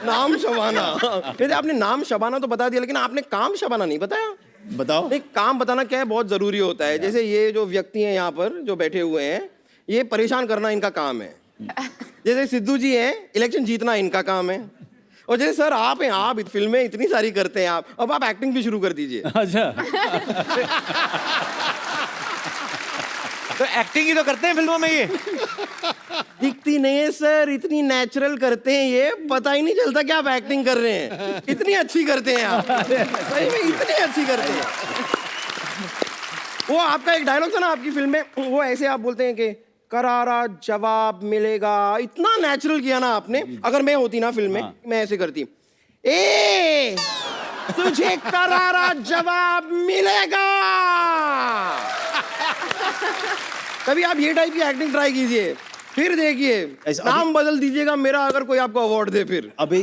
नाम शबाना। वैसे आपने नाम शबाना तो बता दिया, लेकिन आपने काम शबाना नहीं बताया। बताओ। एक काम बताना क्या है, बहुत जरूरी होता है। जैसे ये जो व्यक्ति हैं यहाँ पर जो बैठे हुए हैं, ये परेशान करना इनका काम है। जैसे सिद्धू जी हैं, इलेक्शन जीतना इनका काम है। और जैसे सर आप हैं, आप फिल्में इतनी सारी करते हैं आप, अब आप एक्टिंग भी शुरू कर दीजिए। अच्छा। तो एक्टिंग ही तो करते हैं फिल्मों में ये। दिखती नहीं है सर, इतनी नेचुरल करते हैं ये, पता ही नहीं चलता कि आप एक्टिंग कर रहे हैं। इतनी अच्छी करते हैं आप, सही में इतनी अच्छी करते हैं। वो आपका एक डायलॉग था ना आपकी फिल्म में, वो ऐसे आप बोलते हैं कि करारा जवाब मिलेगा, इतना नेचुरल किया ना आपने। अगर मैं होती ना फिल्म में, मैं ऐसे करती, ए तुझे करारा जवाब मिलेगा। कभी आप ये टाइप की एक्टिंग ट्राई कीजिए, फिर देखिए नाम बदल दीजिएगा मेरा, अगर कोई आपको अवार्ड दे फिर। अभी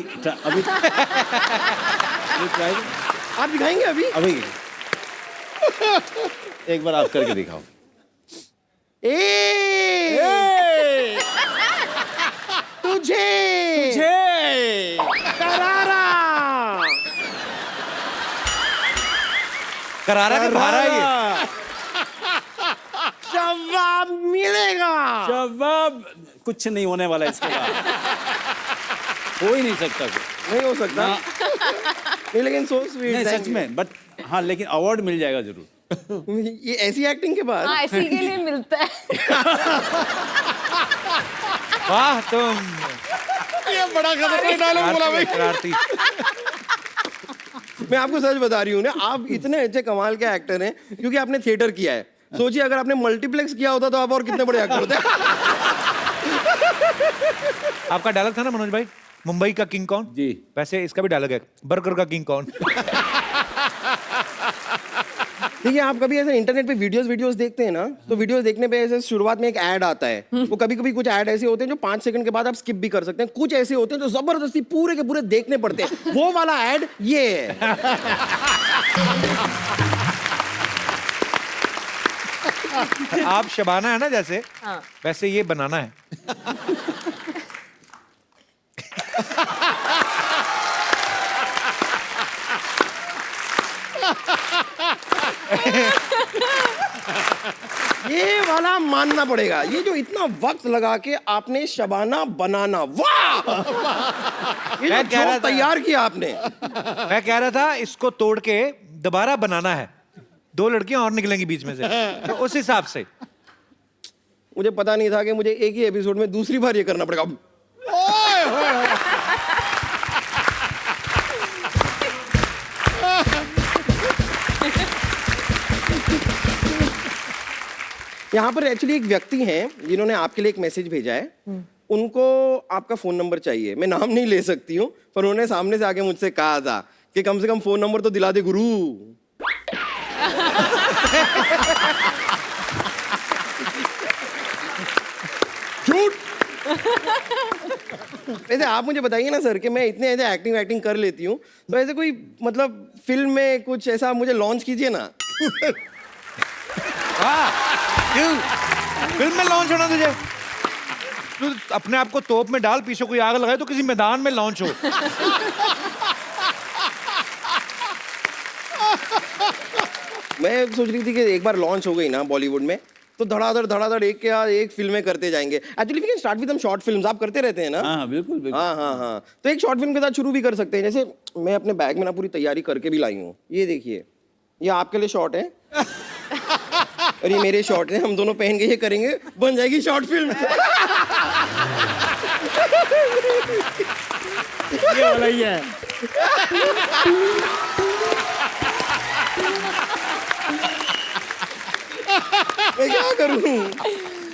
आप दिखाएंगे अभी? एक बार आप करके दिखाओ। तुझे करारा करारा के भारा ये जवाब मिलेगा। जवाब कुछ नहीं होने वाला इसके बाद, हो ही नहीं सकता कुछ। नहीं हो सकता। नहीं लेकिन सो स्वीट। नहीं सच में, बट हाँ लेकिन अवार्ड मिल जाएगा जरूर। ये ऐसी एक्टिंग के बाद हाँ इसी के लिए मिलता है। वाह तुम ये बड़ा खतरनाक डायलॉग बोला भाई। शरारती। मैं आपको सच बता रही हूँ ना, आप इतने अच्छे कमाल के एक्टर हैं क्योंकि आपने थिएटर किया है। सोचिए अगर आपने मल्टीप्लेक्स किया होता तो आप और कितने बड़े एक्टर होते। आपका डायलॉग था ना मनोज भाई, मुंबई का किंग कौन? जी। वैसे इसका भी डायलॉग है, बर्गर का किंग कौन? देखिए आप कभी ऐसे इंटरनेट पे वीडियोस देखते हैं ना, तो वीडियोस देखने पे ऐसे शुरुआत में एक ऐड आता है। वो कभी कभी कुछ ऐड ऐसे होते हैं जो 5 सेकंड के बाद आप स्किप भी कर सकते हैं, कुछ ऐसे होते हैं जो जबरदस्ती पूरे के पूरे देखने पड़ते हैं। वो वाला ऐड ये है। आप शबाना है ना जैसे, हाँ। वैसे ये बनाना है। ये वाला मानना पड़ेगा। ये जो इतना वक्त लगा के आपने शबाना बनाना, वाह! ये मैं कह रहा जो था- तैयार किया आपने। मैं कह रहा था इसको तोड़ के दोबारा बनाना है, 2 लड़कियां और निकलेंगी बीच में से, तो उस हिसाब से। मुझे पता नहीं था कि मुझे एक ही एपिसोड में दूसरी बार ये करना पड़ेगा। यहाँ पर एक्चुअली एक व्यक्ति हैं जिन्होंने आपके लिए एक मैसेज भेजा है। उनको आपका फोन नंबर चाहिए। मैं नाम नहीं ले सकती हूँ, पर उन्होंने सामने से आके मुझसे कहा था कि कम से कम फोन नंबर तो दिला दे गुरु। झूठ। वैसे आप मुझे बताइए ना सर कि मैं इतने ऐसे एक्टिंग कर लेती हूँ, तो ऐसे कोई मतलब फिल्म में कुछ ऐसा मुझे लॉन्च कीजिए ना। क्यों फिल्म में लॉन्च होना तुझे? तू अपने आप को तोप में डाल, पीछे कोई आग लगाए तो किसी मैदान में लॉन्च हो। मैं सोच रही थी कि एक बार लॉन्च हो गई ना बॉलीवुड में, तो धड़ाधड़ एक के बाद एक फिल्में करते जाएंगे। Actually we can start with some short films. आप करते रहते हैं ना? हाँ बिल्कुल बिल्कुल। हाँ। तो एक शॉर्ट फिल्म के साथ शुरू भी कर सकते हैं। जैसे मैं अपने बैग में ना पूरी तैयारी करके भी लाई हूँ। ये देखिए, ये आपके लिए शॉर्ट है और ये मेरे शॉर्ट है। हम दोनों पहन के ये करेंगे, बन जाएगी शॉर्ट फिल्म। ये वाला ही है। मैं क्या करूँ?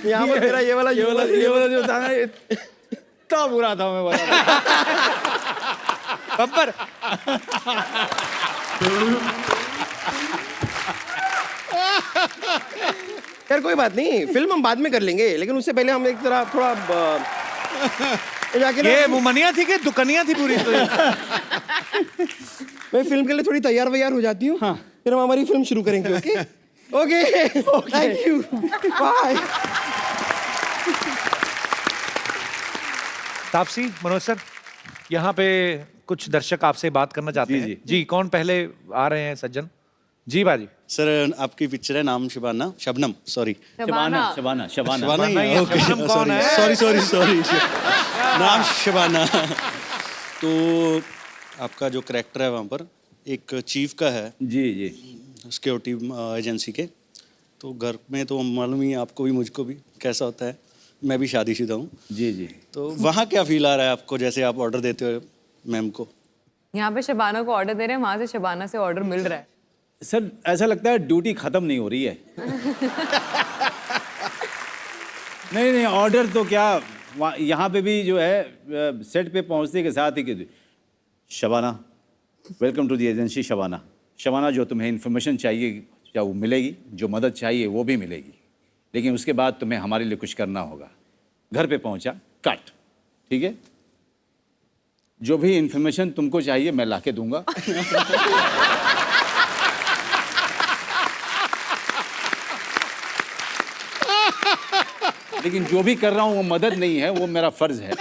यहाँ पर मेरा ये वाला जो था ना, इतना बुरा था मैं बता। बम्पर। यार कोई बात नहीं, फिल्म हम बाद में कर लेंगे, लेकिन उससे पहले हम एक तरह थोड़ा जाके ये ना, मुमनिया थी कि दुकनिया थी पूरी? मैं फिल्म के लिए थोड़ी तैयार वैयार हो जाती हूँ। फिर हम हमारी फिल्म शुरू करेंगे। Okay thank you, bye. Taapsee, Manoj sir, यहाँ पे कुछ दर्शक आपसे बात करना चाहते हैं। जी, कौन पहले आ रहे हैं? सज्जन जी, बाजी। सर आपकी पिक्चर है नाम शबाना, शबनम, सॉरी शबाना शबाना शबाना शबाना ही है, ओके, शबनम कौन है? सॉरी नाम शबाना। तो आपका जो करेक्टर है वहाँ पर एक चीफ का है, जी सिक्योरिटी एजेंसी के। तो घर में तो मालूम ही है आपको भी मुझको भी कैसा होता है। मैं भी शादीशुदा हूँ। जी। तो वहाँ क्या फील आ रहा है आपको, जैसे आप ऑर्डर देते हो मैम को? यहाँ पे शबाना को ऑर्डर दे रहे हैं, वहाँ से शबाना से ऑर्डर मिल रहा है। सर ऐसा लगता है ड्यूटी खत्म नहीं हो रही है। नहीं ऑर्डर तो क्या, यहाँ पे भी जो है सेट पे पहुँचने के साथ ही कि Shabana, welcome to the agency Shabana. Shabana, जो तुम्हें इन्फॉर्मेशन चाहिए क्या वो मिलेगी, जो मदद चाहिए वो भी मिलेगी, लेकिन उसके बाद तुम्हें हमारे लिए कुछ करना होगा। घर पे पहुंचा, कट, ठीक है? जो भी इन्फॉर्मेशन तुमको चाहिए मैं लाके दूंगा। लेकिन जो भी कर रहा हूँ वो मदद नहीं है, वो मेरा फर्ज है।